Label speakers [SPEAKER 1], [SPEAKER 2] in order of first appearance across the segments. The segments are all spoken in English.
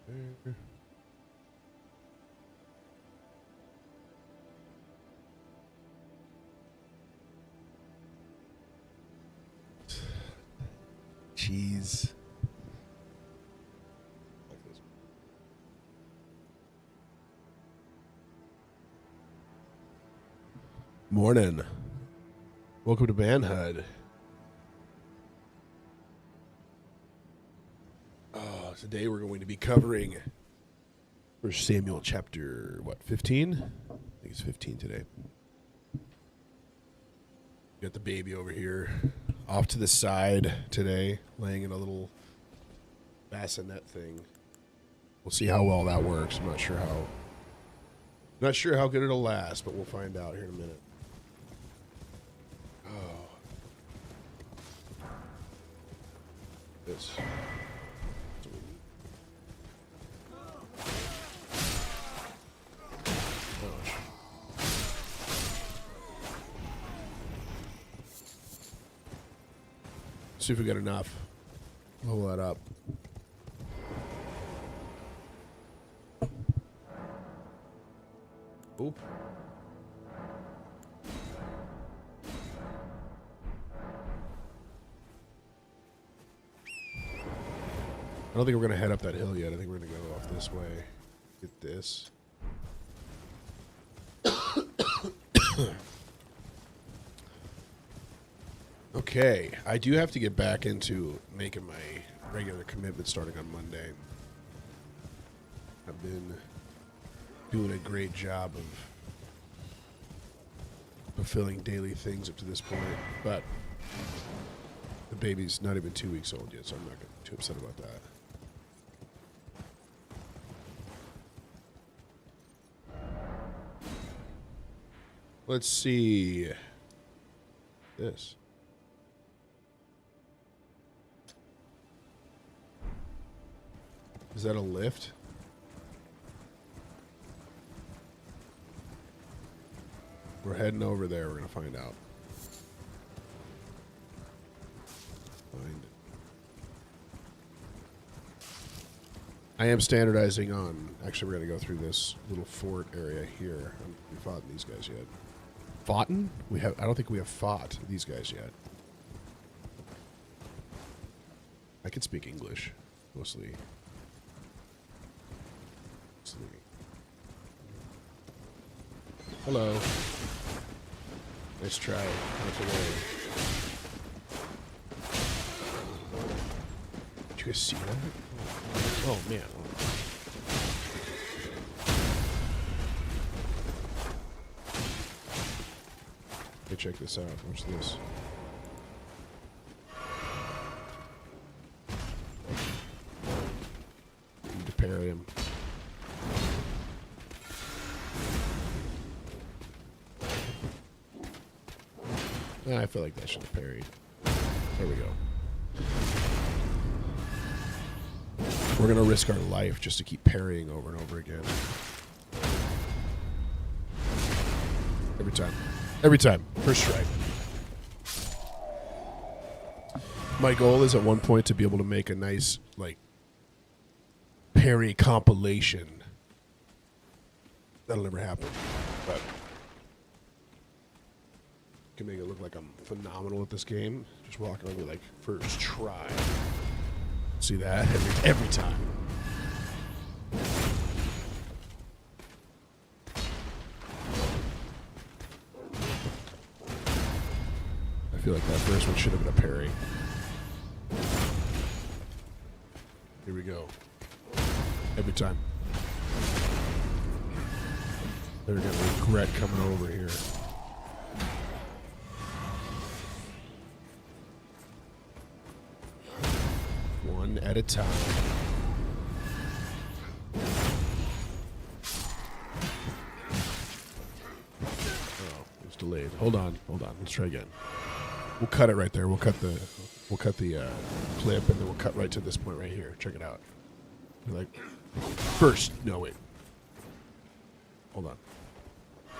[SPEAKER 1] There. Jeez. Morning. Welcome to Manhood. Today we're going to be covering 1 Samuel chapter, 15? I think it's 15 today. Got the baby over here off to the side today, laying in a little bassinet thing. We'll see how well that works. I'm not sure how good it'll last, but we'll find out here in a minute. Oh. This. See if we got enough. Level that up. Oop. I don't think we're going to head up that hill yet. I think we're going to go off this way. Get this. Okay, I do have to get back into making my regular commitment starting on Monday. I've been doing a great job of fulfilling daily things up to this point, but the baby's not even 2 weeks old yet, so I'm not too upset about that. Let's see this. Is that a lift? We're heading over there. We're going to find out. I am standardizing on... Actually, we're going to go through this little fort area here. We fought these guys yet. Foughten? I don't think we have fought these guys yet. I can speak English, mostly. Hello. Nice try. Not away. Did you guys see that? Oh, man. Hey, check this out. Watch this. Need to parry him. I feel like that should have parried. There we go. We're going to risk our life just to keep parrying over and over again. Every time. Every time. First strike. My goal is at one point to be able to make a nice, parry compilation. That'll never happen. But can make it look like I'm phenomenal at this game. Just walking over first try. See that every time. I feel like that first one should have been a parry. Here we go. Every time. They're gonna regret coming over here. One at a time. delayed. Hold on. Let's try again. We'll cut it right there. We'll cut the clip, and then we'll cut right to this point right here. Check it out. Like, first. No, wait. Hold on.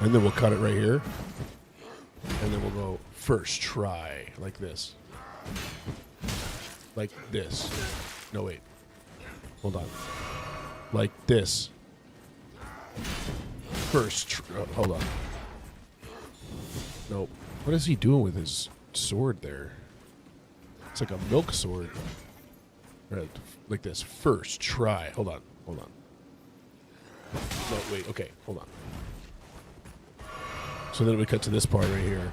[SPEAKER 1] And then we'll cut it right here. And then we'll go first try, like this. Like this. No, wait. Hold on. Like this. First hold on. Nope. What is he doing with his sword there? It's like a milk sword. Right, like this. First try. Hold on. No, wait. Okay, hold on. So then we cut to this part right here.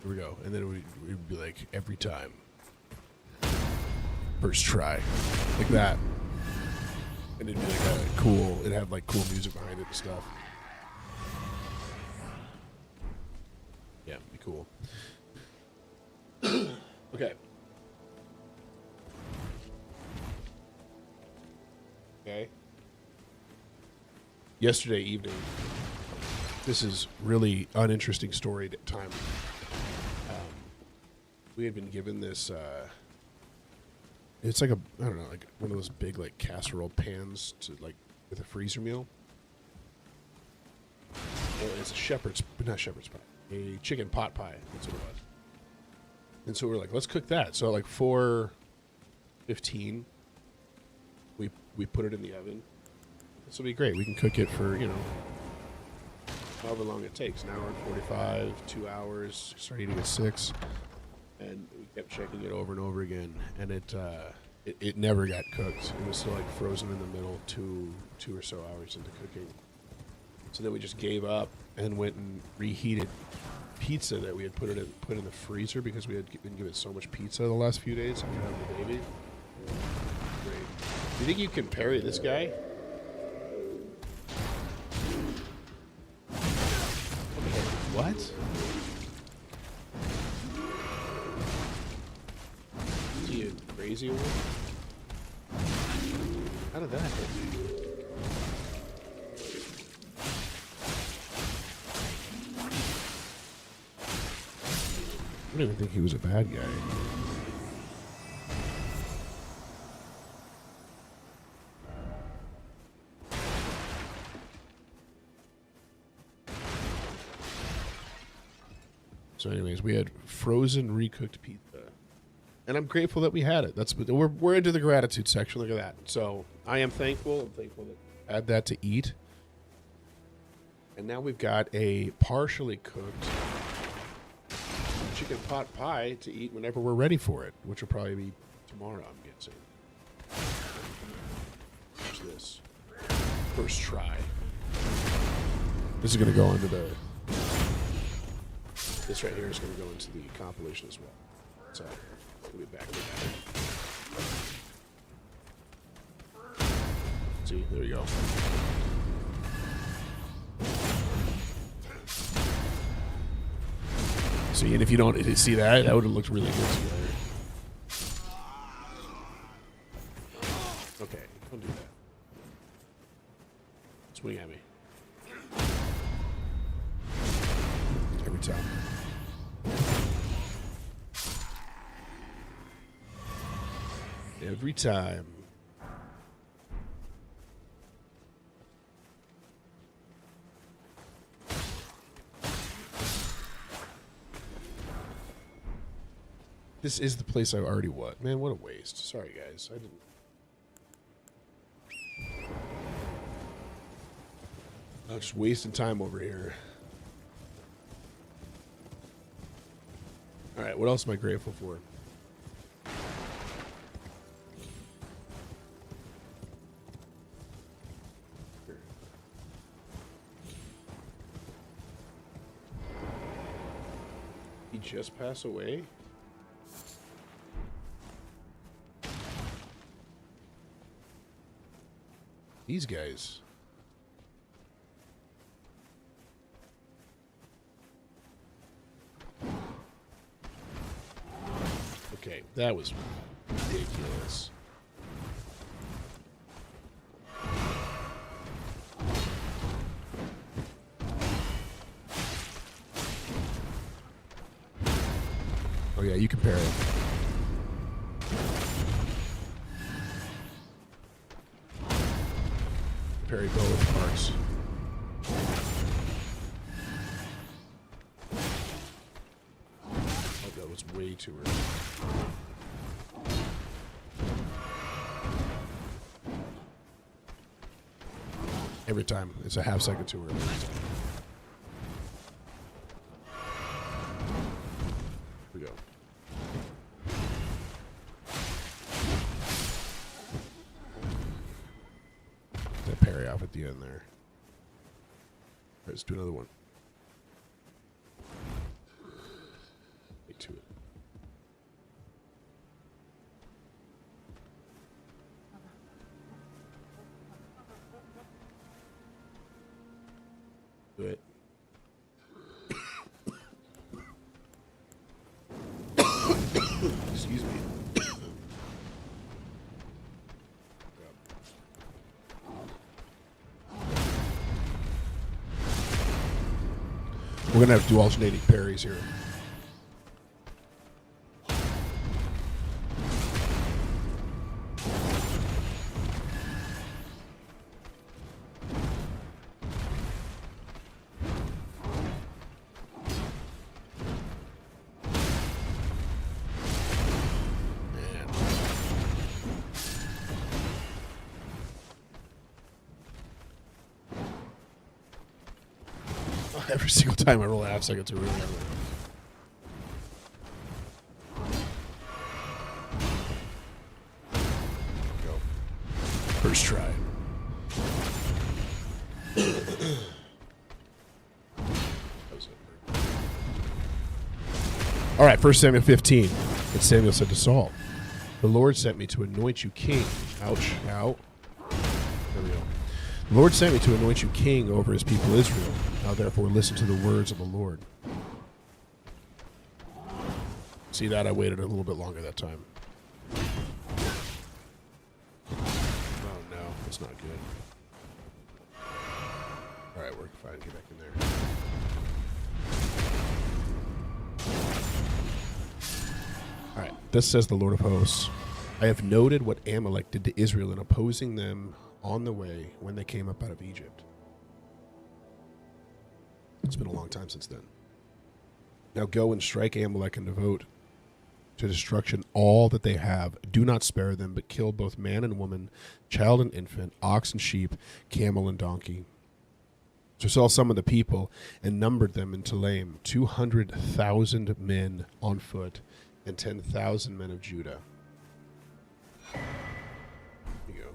[SPEAKER 1] Here we go. And then we'd be like, every time. First try. Like that. And it'd be like cool. It'd have like cool music behind it and stuff. Yeah, it'd be cool. Okay. Okay. Yesterday evening, this is really uninteresting story time. We had been given this, it's like I don't know, like one of those big like casserole pans to like with a freezer meal. Well, it's not shepherd's pie, a chicken pot pie. That's what it was. And so we're like, let's cook that. So at like 4:15, we put it in the oven. This will be great. We can cook it for, however long it takes, an hour and 45, 2 hours. Start eating at 6. And we kept checking it over and over again. And it never got cooked. It was still like frozen in the middle, two or so hours into cooking. So then we just gave up and went and reheated pizza that we had put in the freezer because we had been given so much pizza the last few days after having the baby. Great. Do you think you can parry this guy? What? Is he a crazy one? How did that hit me? I don't even think he was a bad guy. So anyways, we had frozen, recooked pizza. And I'm grateful that we had it. We're into the gratitude section. Look at that. So I am thankful. I'm thankful that I had that to eat. And now we've got a partially cooked chicken pot pie to eat whenever we're ready for it, which will probably be tomorrow, I'm guessing. Watch this. First try. This is going to go into this right here is going to go into the compilation as well. So we'll be back with that. See, there you go. See, and if you don't see that, that would have looked really good together. Okay, don't do that. Swing at me. Every time. Every time. This is the place I already was. Man, what a waste. Sorry, guys. I didn't. I'm just wasting time over here. All right, what else am I grateful for? Here. He just passed away? These guys. Okay, that was ridiculous. yeah, you can parry. Parry both parts. Oh, that was way too early. Every time. It's a half second too early. Here we go. That parry off at the end there. All right, let's do another one. Get to it. Do it. Excuse me. We're going to have to do alternating parries here. Every single time I roll a half second to really go. First try. All right, 1 Samuel 15. And Samuel said to Saul, "The Lord sent me to anoint you king." Ouch. Out. There we go. The Lord sent me to anoint you king over his people Israel. Now therefore listen to the words of the Lord. See that? I waited a little bit longer that time. Oh no, that's not good. Alright, we're fine. Get back in there. Alright, thus says the Lord of hosts, I have noted what Amalek did to Israel in opposing them on the way when they came up out of Egypt. It's been a long time since then. Now go and strike Amalek and devote to destruction all that they have. Do not spare them, but kill both man and woman, child and infant, ox and sheep, camel and donkey. So Saul summoned the people and numbered them in Telaim, 200,000 men on foot and 10,000 men of Judah. Here you go.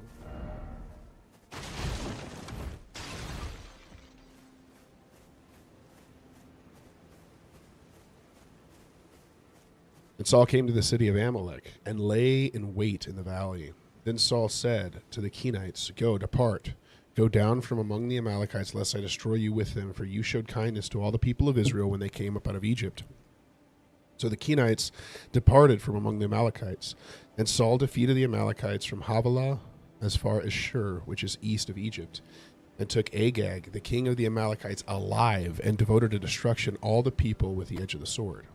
[SPEAKER 1] And Saul came to the city of Amalek and lay in wait in the valley. Then Saul said to the Kenites, Go, depart. Go down from among the Amalekites, lest I destroy you with them, for you showed kindness to all the people of Israel when they came up out of Egypt. So the Kenites departed from among the Amalekites, and Saul defeated the Amalekites from Havilah as far as Shur, which is east of Egypt, and took Agag, the king of the Amalekites, alive, and devoted to destruction all the people with the edge of the sword.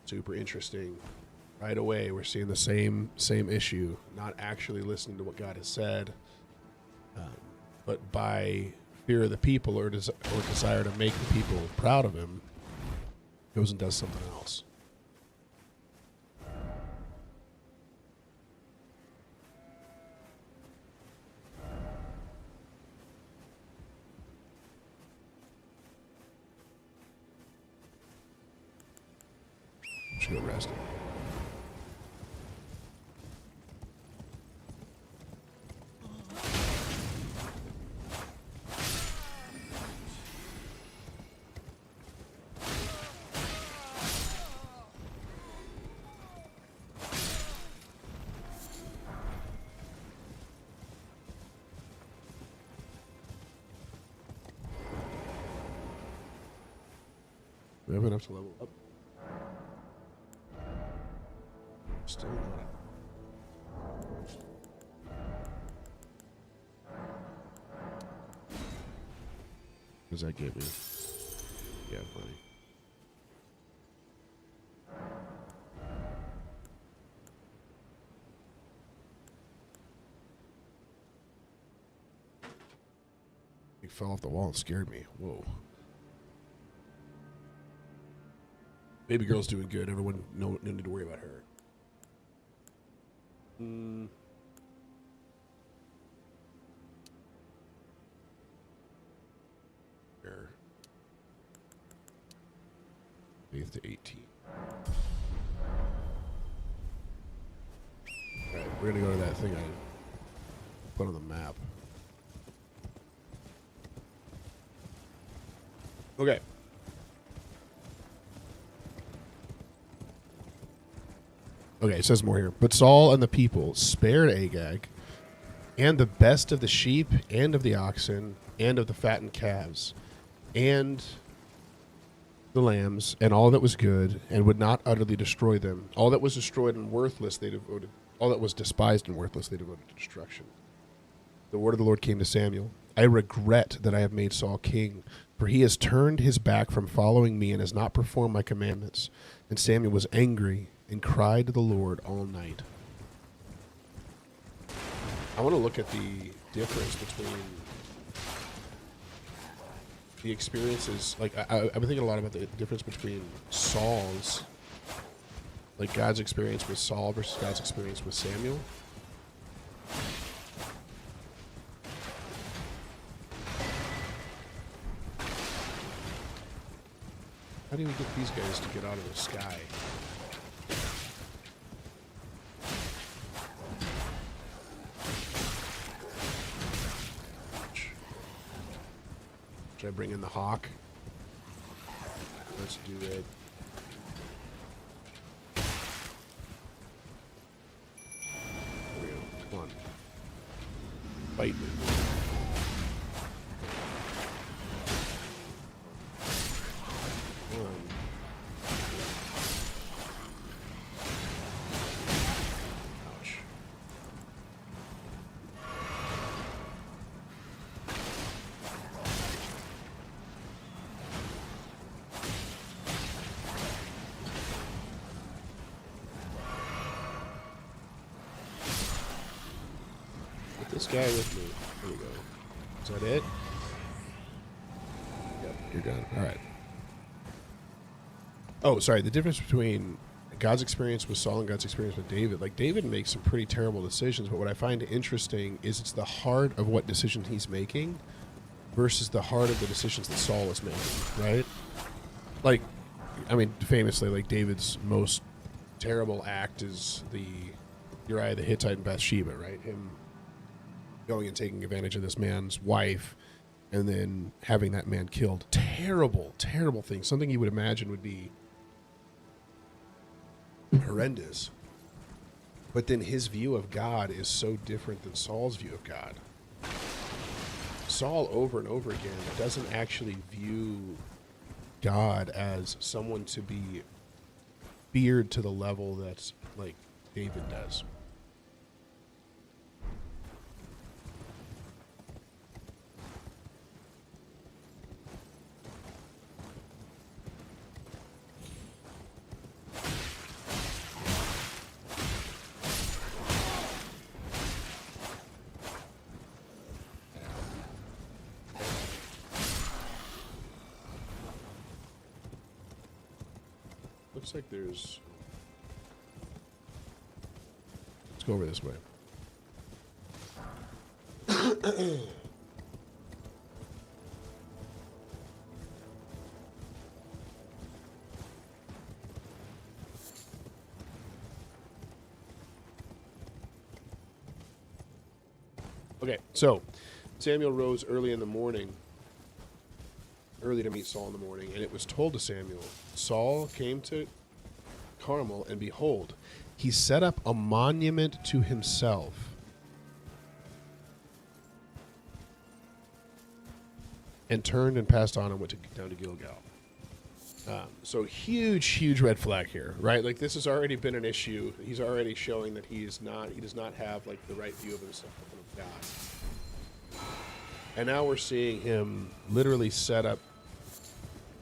[SPEAKER 1] Super interesting. Right away, we're seeing the same issue. Not actually listening to what God has said, but by fear of the people or desire to make the people proud of him, goes and does something else. Should go rest. We have enough to level up. Still not. What does that give me? Yeah, money. fell off the wall and scared me. Whoa. Baby girl's doing good. Everyone, no need to worry about her. Here. 8th to 18. Alright, we're gonna go to that thing I put on the map. Okay. Okay, it says more here. But Saul and the people spared Agag and the best of the sheep and of the oxen and of the fattened calves and the lambs and all that was good, and would not utterly destroy them. All that was destroyed and worthless they devoted. All that was despised and worthless they devoted to destruction. The word of the Lord came to Samuel. I regret that I have made Saul king, for he has turned his back from following me and has not performed my commandments. And Samuel was angry and cried to the Lord all night. I want to look at the difference between the experiences. Like, I've been thinking a lot about the difference between Saul's, like God's experience with Saul versus God's experience with Samuel. How do we get these guys to get out of the sky? Should I bring in the hawk? Let's do it. There we go. Come on. Fight me. Ouch. Put this guy with me. There we go. Is that it? Yep, you're done. All right. Oh, sorry. The difference between God's experience with Saul and God's experience with David. Like, David makes some pretty terrible decisions, but what I find interesting is it's the heart of what decision he's making versus the heart of the decisions that Saul is making, right? Like, I mean, famously, like, David's most terrible act is the Uriah the Hittite and Bathsheba, right? Him going and taking advantage of this man's wife and then having that man killed. Terrible, terrible thing. Something you would imagine would be horrendous. But then his view of God is so different than Saul's view of God. Saul, over and over again, doesn't actually view God as someone to be feared to the level that, like, David does. Looks like there's... Let's go over this way. Okay, so Samuel rose early in the morning, early to meet Saul in the morning, and it was told to Samuel, Saul came to Carmel, and behold, he set up a monument to himself. And turned and passed on and went down to Gilgal. So huge red flag here, right? Like, this has already been an issue. He's already showing that he does not have, like, the right view of himself of God. And now we're seeing him literally set up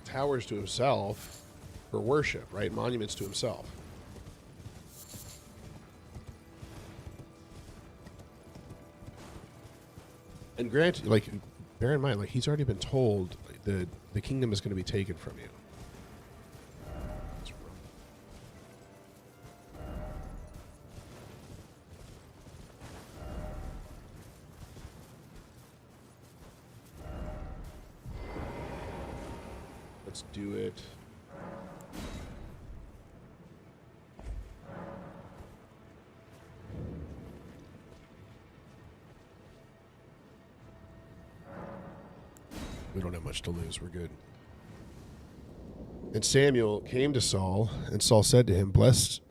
[SPEAKER 1] towers to himself for worship, right? Monuments to himself. And granted, like, bear in mind, like, he's already been told the kingdom is going to be taken from you. Let's do it. We don't have much to lose. We're good. And Samuel came to Saul, and Saul said to him, Blessed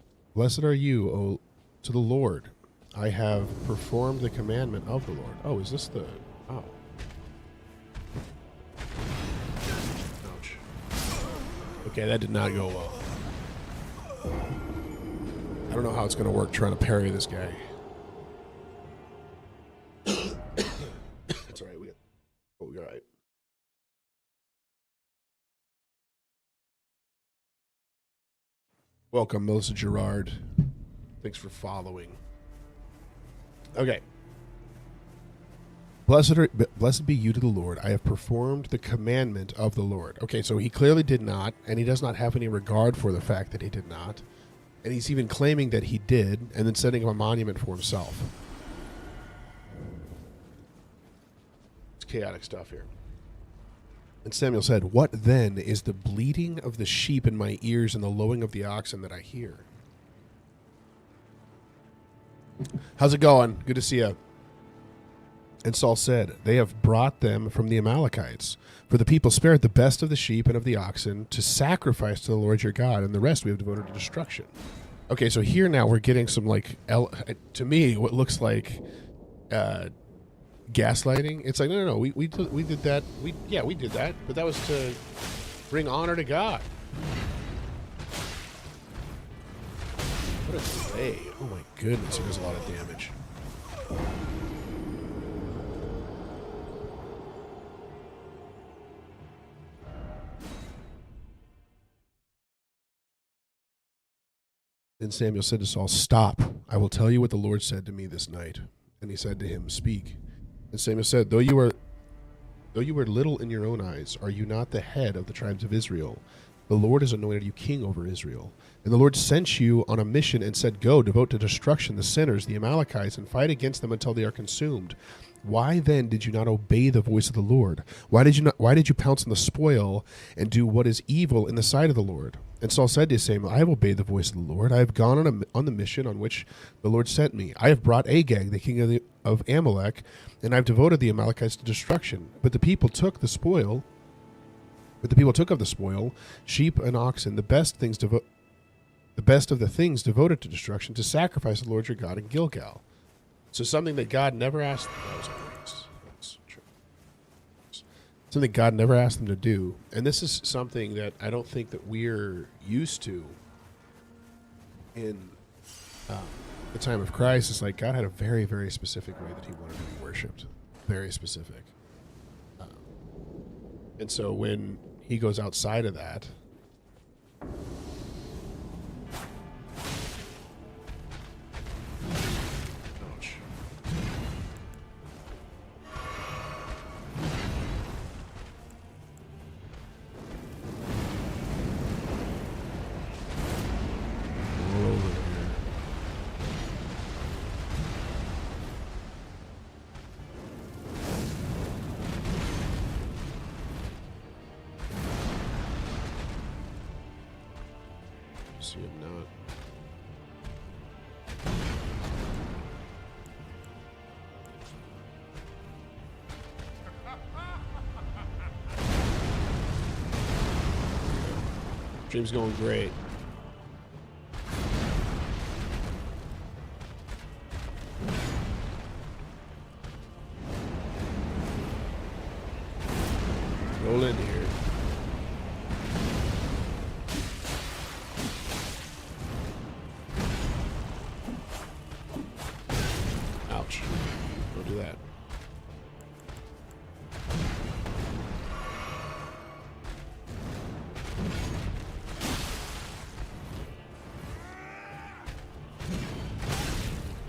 [SPEAKER 1] are you, O to the Lord. I have performed the commandment of the Lord. Oh, is this the... Oh. Ouch. Okay, that did not go well. I don't know how it's going to work trying to parry this guy. It's all right. We're all right. Welcome, Melissa Gerard. Thanks for following. Okay. Blessed be you to the Lord. I have performed the commandment of the Lord. Okay, so he clearly did not, and he does not have any regard for the fact that he did not. And he's even claiming that he did, and then setting up a monument for himself. It's chaotic stuff here. And Samuel said, What then is the bleating of the sheep in my ears and the lowing of the oxen that I hear? How's it going? Good to see you. And Saul said, They have brought them from the Amalekites. For the people spared the best of the sheep and of the oxen to sacrifice to the Lord your God, and the rest we have devoted to destruction. Okay, so here now we're getting some, like, to me, what looks like gaslighting. It's like, no, we did that. We did that, but that was to bring honor to God. What a delay. Oh my goodness, he does a lot of damage. Then Samuel said to Saul, Stop, I will tell you what the Lord said to me this night. And he said to him, Speak. And Samuel said, Though you are little in your own eyes, are you not the head of the tribes of Israel? The Lord has anointed you king over Israel. And the Lord sent you on a mission and said, Go, devote to destruction the sinners, the Amalekites, and fight against them until they are consumed. Why then did you not obey the voice of the Lord? Why did you pounce on the spoil and do what is evil in the sight of the Lord? And Saul said to Samuel, I have obeyed the voice of the Lord. I have gone on the mission on which the Lord sent me. I have brought Agag, the king of Amalek, and I have devoted the Amalekites to destruction. But the people took of the spoil, sheep and oxen, the best of the things devoted to destruction, to sacrifice the Lord your God in Gilgal. So something that God never asked something God never asked them to do. And this is something that I don't think that we're used to in the time of Christ. It's like God had a very, very specific way that he wanted to be worshipped. Very specific. And so when he goes outside of that, see him not. Stream's going great. Roll in here. Ouch. Don't do that.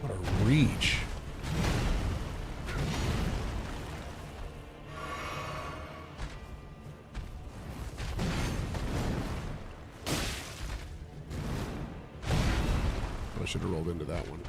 [SPEAKER 1] What a reach. should have rolled into that one.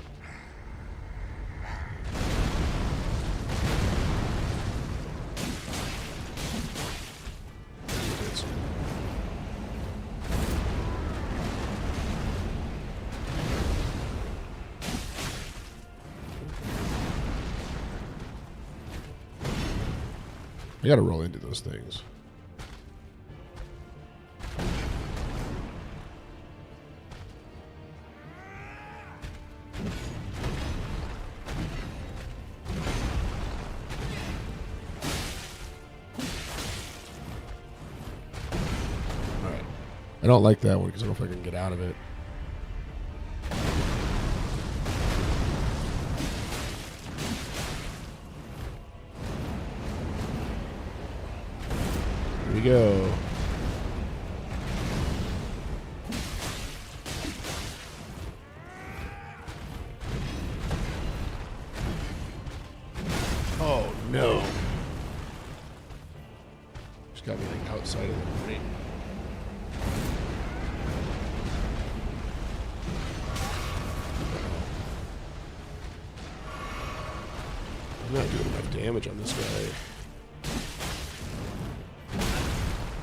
[SPEAKER 1] I gotta roll into those things. Alright. I don't like that one because I don't know if I can get out of it. Here we go. Oh no. Just got me like outside of the ring. I'm not doing enough damage on this guy.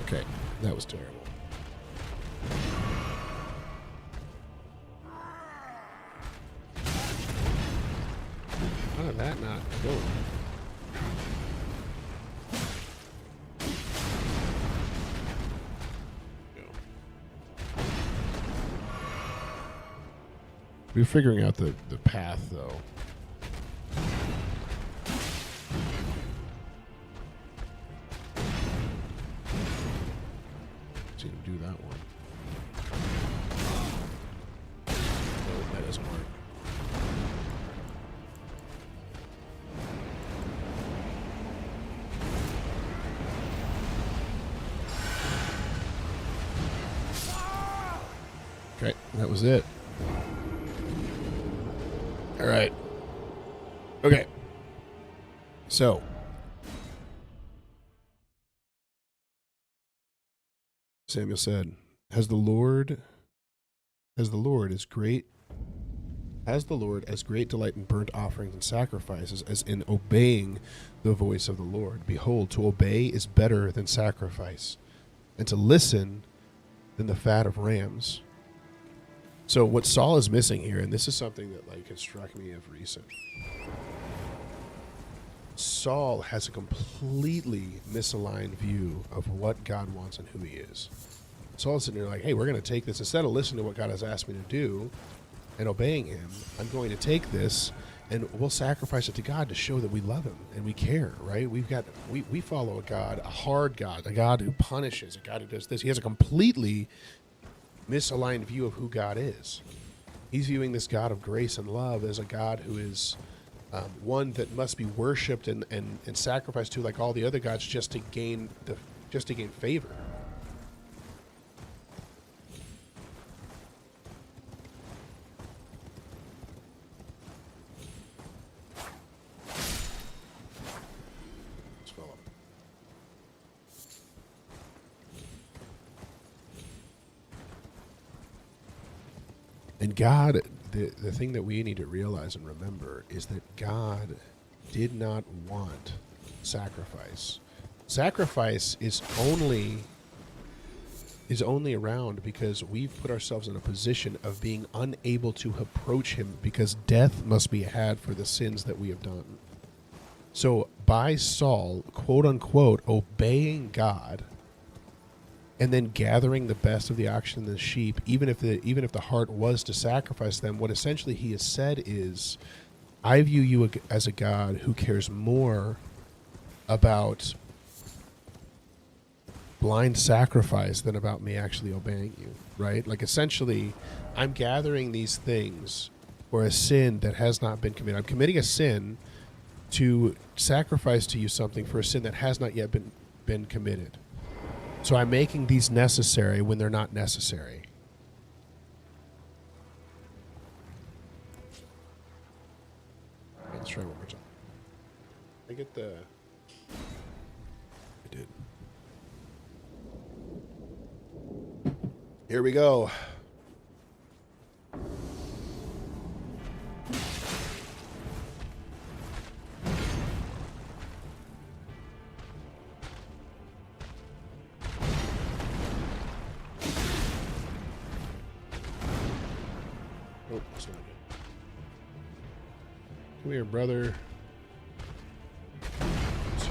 [SPEAKER 1] Okay, that was terrible. How did that not kill him? We're figuring out the path, though. See him do that one. No, that doesn't work. Okay, that was it. All right. Okay. So, Samuel said, as the Lord as great delight in burnt offerings and sacrifices as in obeying the voice of the Lord. Behold, to obey is better than sacrifice, and to listen than the fat of rams. So what Saul is missing here, and this is something that like has struck me of recent, Saul has a completely misaligned view of what God wants and who he is. Saul's sitting there like, hey, we're going to take this. Instead of listening to what God has asked me to do and obeying him, I'm going to take this and we'll sacrifice it to God to show that we love him and we care, right? We follow a God, a hard God, a God who punishes, a God who does this. He has a completely misaligned view of who God is. He's viewing this God of grace and love as a God who is one that must be worshipped and sacrificed to like all the other gods just to gain favor. And God, the thing that we need to realize and remember is that God did not want sacrifice. Sacrifice is only around because we've put ourselves in a position of being unable to approach him because death must be had for the sins that we have done. So by Saul, quote unquote, obeying God and then gathering the best of the oxen and the sheep, even if the heart was to sacrifice them, what essentially he has said is, I view you as a God who cares more about blind sacrifice than about me actually obeying you, right? Like essentially, I'm gathering these things for a sin that has not been committed. I'm committing a sin to sacrifice to you something for a sin that has not yet been committed. So I'm making these necessary when they're not necessary. Okay, let's try one more time. I get the... I did. Here we go. That's not good. Come here, brother. 2.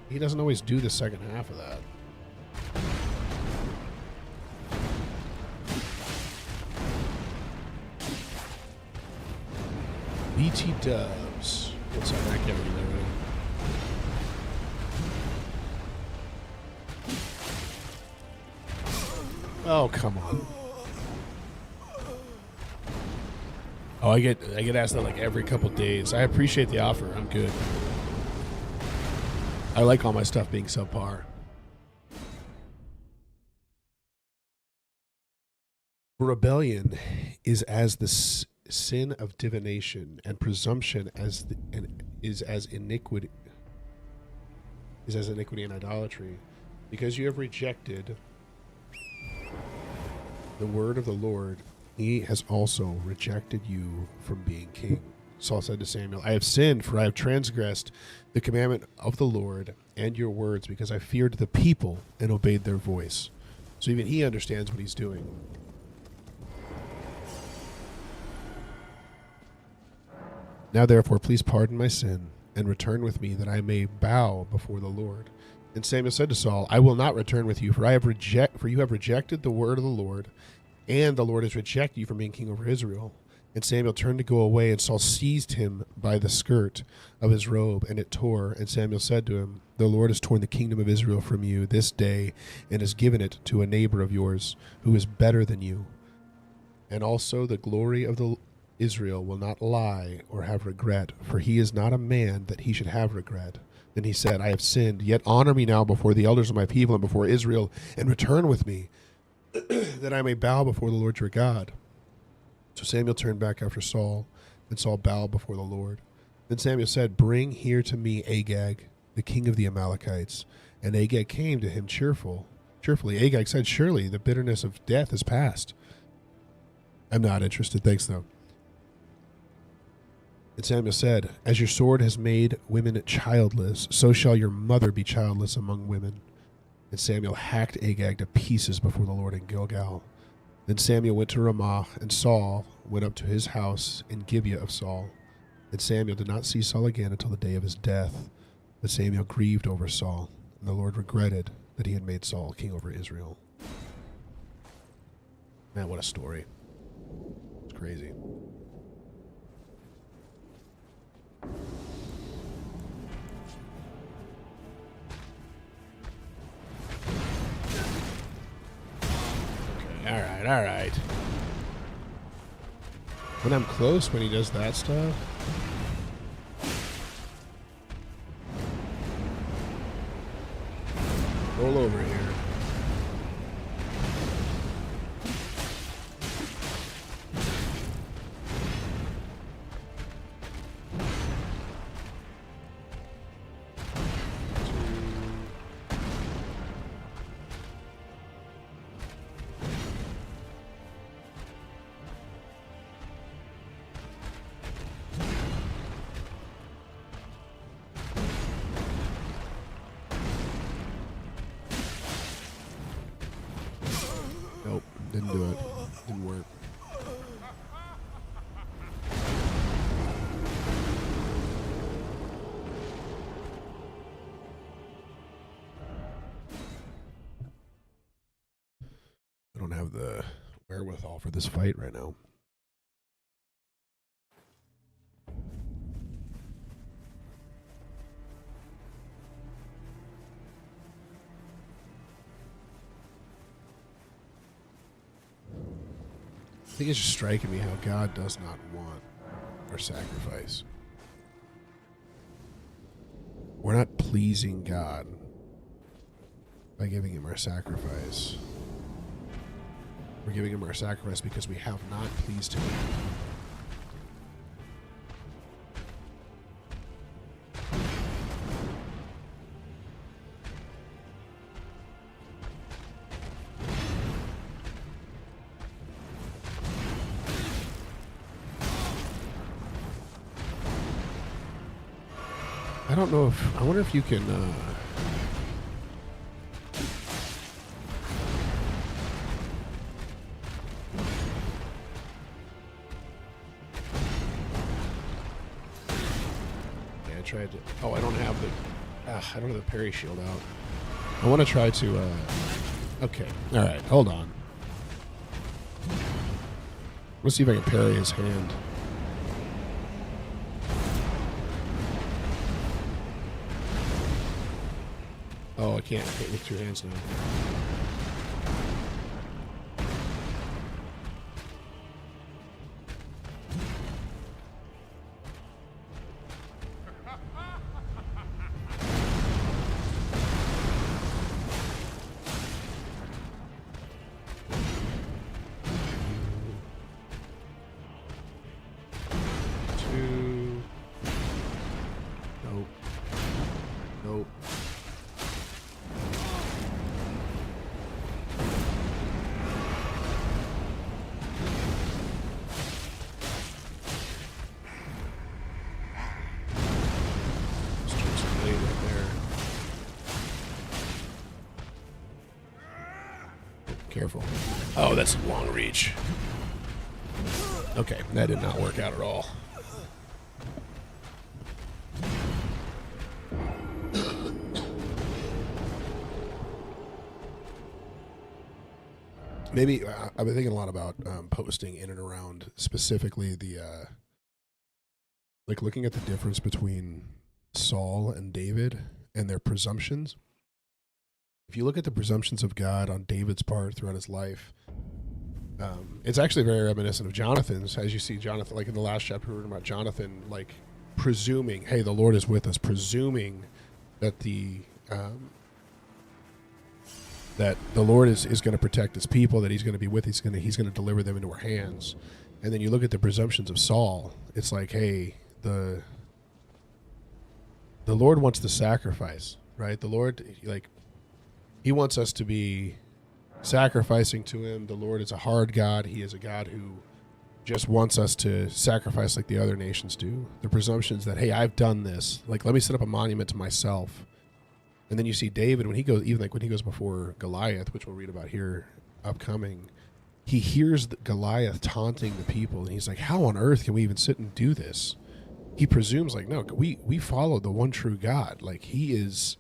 [SPEAKER 1] He doesn't always do the second half of that. BT Dubs. What's that? I can't read that right. Oh, come on. Oh, I get asked that like every couple days. I appreciate the offer. I'm good. I like all my stuff being subpar. Rebellion is as the sin of divination, and presumption is as iniquity and idolatry, because you have rejected the word of the Lord. He has also rejected you from being king. Saul said to Samuel, I have sinned, for I have transgressed the commandment of the Lord and your words, because I feared the people and obeyed their voice. So even he understands what he's doing. Now therefore, please pardon my sin and return with me, that I may bow before the Lord. And Samuel said to Saul, I will not return with you, for you have rejected the word of the Lord, and the Lord has rejected you from being king over Israel. And Samuel turned to go away, and Saul seized him by the skirt of his robe, and it tore. And Samuel said to him, the Lord has torn the kingdom of Israel from you this day, and has given it to a neighbor of yours, who is better than you. And also the glory of Israel will not lie or have regret, for he is not a man that he should have regret. Then he said, I have sinned, yet honor me now before the elders of my people and before Israel, and return with me, that I may bow before the Lord your God. So Samuel turned back after Saul, and Saul bowed before the Lord. Then Samuel said, bring here to me Agag, the king of the Amalekites. And Agag came to him cheerfully. Agag said, surely the bitterness of death is past. I'm not interested, thanks though. And Samuel said, as your sword has made women childless, so shall your mother be childless among women. And Samuel hacked Agag to pieces before the Lord in Gilgal. Then Samuel went to Ramah, and Saul went up to his house in Gibeah of Saul. And Samuel did not see Saul again until the day of his death. But Samuel grieved over Saul, and the Lord regretted that he had made Saul king over Israel. Man, what a story. It's crazy. All right. When I'm close, when he does that stuff. Roll over here. Nope, didn't do it. Didn't work. I don't have the wherewithal for this fight right now. I think it's just striking me how God does not want our sacrifice. We're not pleasing God by giving him our sacrifice. We're giving him our sacrifice because we have not pleased him. I don't know if, I wonder if you can, tried to. Oh, I don't have the. I don't have the parry shield out. I want to try to. Okay. All right. Hold on. Let's see if I can parry his hand. Oh, I can't. I can't lift your hands now. Careful. Oh, that's a long reach. Okay, that did not work out at all. Maybe I've been thinking a lot about posting in and around specifically the like looking at the difference between Saul and David and their presumptions. If you look at the presumptions of God on David's part throughout his life, it's actually very reminiscent of Jonathan's. As you see Jonathan, like in the last chapter, we were talking about Jonathan, like presuming, hey, the Lord is with us, presuming that the Lord is going to protect his people, that he's going to be with, he's going to deliver them into our hands. And then you look at the presumptions of Saul, it's like, hey, the Lord wants the sacrifice, right? The Lord, like, he wants us to be sacrificing to him. The Lord is a hard God. He is a God who just wants us to sacrifice like the other nations do. The presumptions that, hey, I've done this. Like, let me set up a monument to myself. And then you see David, when he goes, even like when he goes before Goliath, which we'll read about here upcoming, he hears Goliath taunting the people. And he's like, how on earth can we even sit and do this? He presumes like, no, we follow the one true God. Like, he is...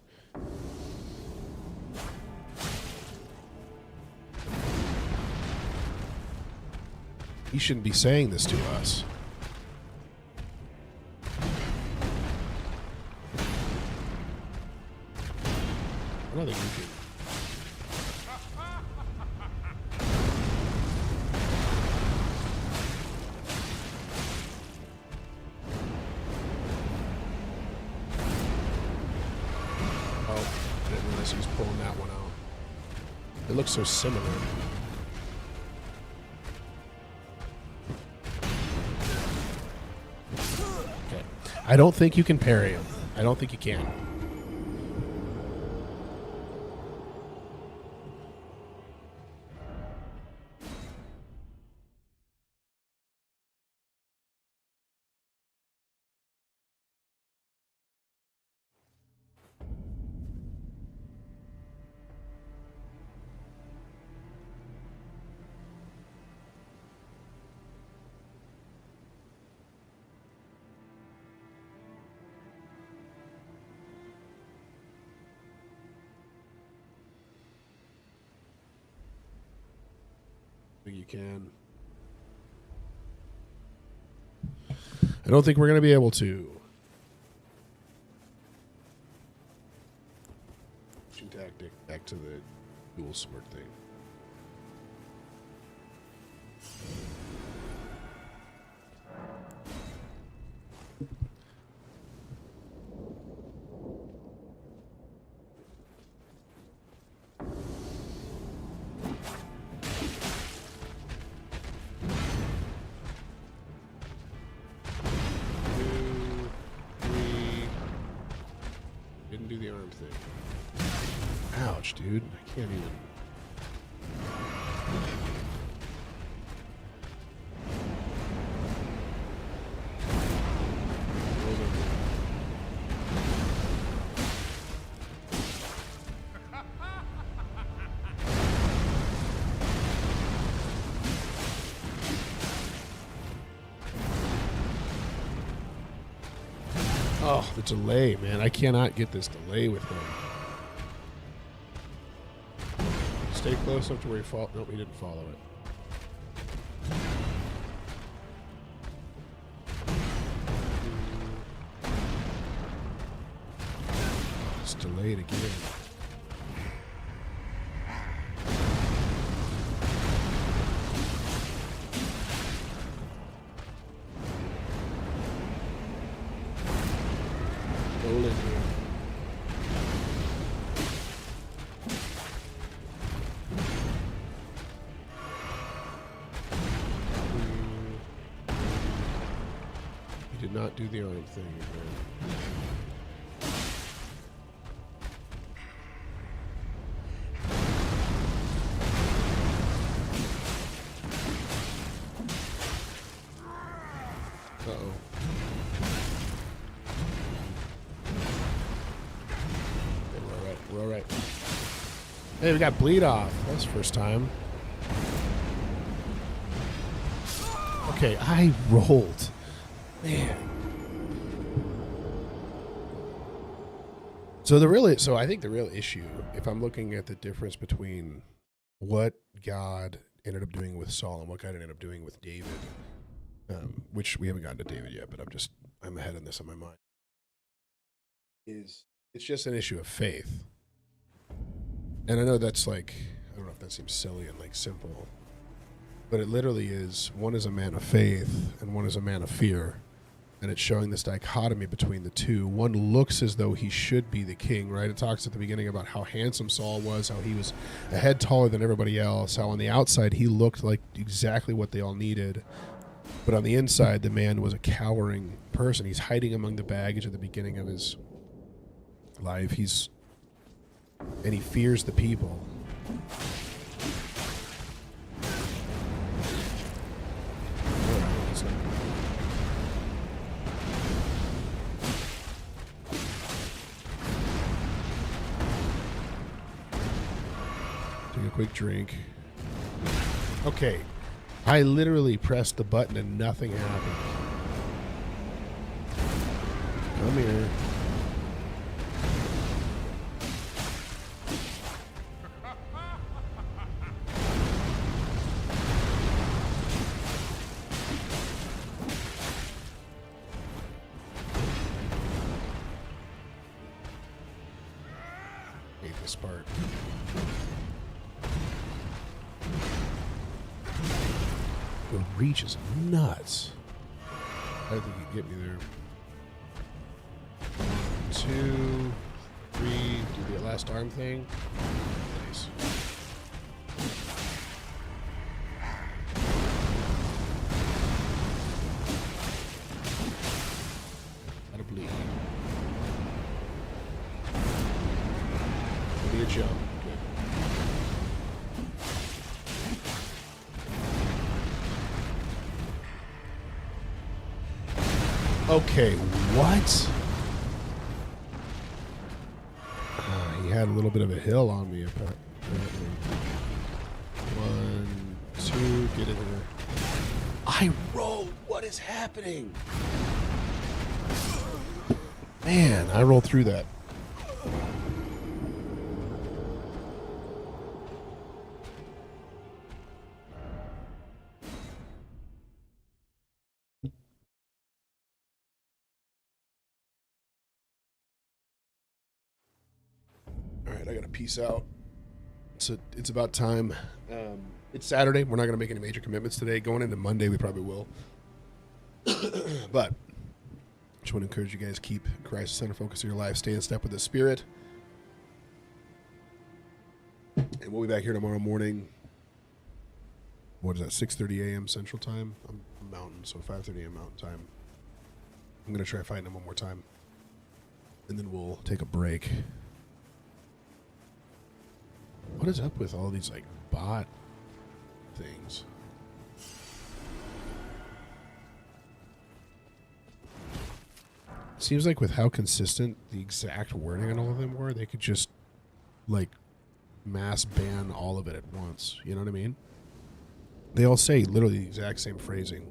[SPEAKER 1] He shouldn't be saying this to us. I don't think we can. Oh, I didn't realize he was pulling that one out. It looks so similar. I don't think you can parry him. I don't think you can. You can. I don't think we're going to be able to. Tactic back to the dual sword thing. Do the arm thing. Ouch, dude. I can't even. Oh, Oh, the delay, man. I cannot get this delay with him. Stay close enough to where he fall. Nope, he didn't follow it. It's delayed again. Elden here. He did not do the arm thing again. Uh-oh. We're all right. Hey, we got bleed off. That's the first time. Okay, I rolled. Man. So I think the real issue, if I'm looking at the difference between what God ended up doing with Saul and what God ended up doing with David, which we haven't gotten to David yet, but I'm ahead on this on my mind, it's just an issue of faith. And I know that's like, I don't know if that seems silly and like simple, but it literally is, one is a man of faith and one is a man of fear. And it's showing this dichotomy between the two. One looks as though he should be the king, right? It talks at the beginning about how handsome Saul was, how he was a head taller than everybody else, how on the outside he looked like exactly what they all needed. But on the inside, the man was a cowering person. He's hiding among the baggage at the beginning of his life. And he fears the people. Take a quick drink. Okay. I literally pressed the button and nothing happened. Come here. Hate this part. The reach is nuts. I don't think you can get me there. 1, 2, 3. Do the last arm thing. Nice. Gotta bleed. Give me a jump. Okay, what? He had a little bit of a hill on me, apparently. 1, 2, get in there. I rolled. What is happening? Man, I rolled through that. All right, I gotta peace out. It's about time. It's Saturday. We're not gonna make any major commitments today. Going into Monday, we probably will. But I just want to encourage you guys, keep Christ the center focus of your life. Stay in step with the Spirit. And we'll be back here tomorrow morning. What is that, 6:30 a.m. Central Time? I'm Mountain, so 5:30 a.m. Mountain Time. I'm going to try fighting him one more time. And then we'll take a break. What is up with all these, like, bot things? Seems like with how consistent the exact wording on all of them were, they could just, like, mass ban all of it at once. You know what I mean? They all say literally the exact same phrasing.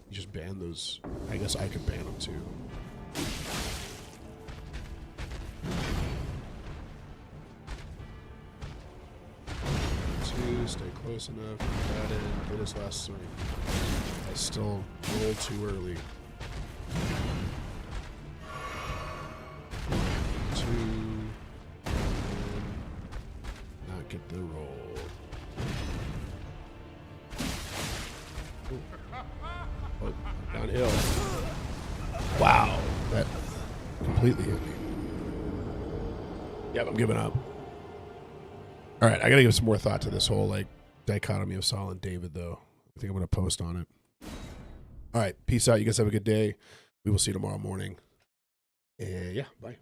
[SPEAKER 1] You just ban those. I guess I could ban them too. 2. Stay close enough. Get that in. Hit his last swing. I still rolled too early. 2. Not get the roll. Oh, downhill. Wow. That completely hit me. Yep, I'm giving up. All right, I got to give some more thought to this whole like dichotomy of Saul and David, though. I think I'm going to post on it. All right, peace out. You guys have a good day. We will see you tomorrow morning. And yeah, bye.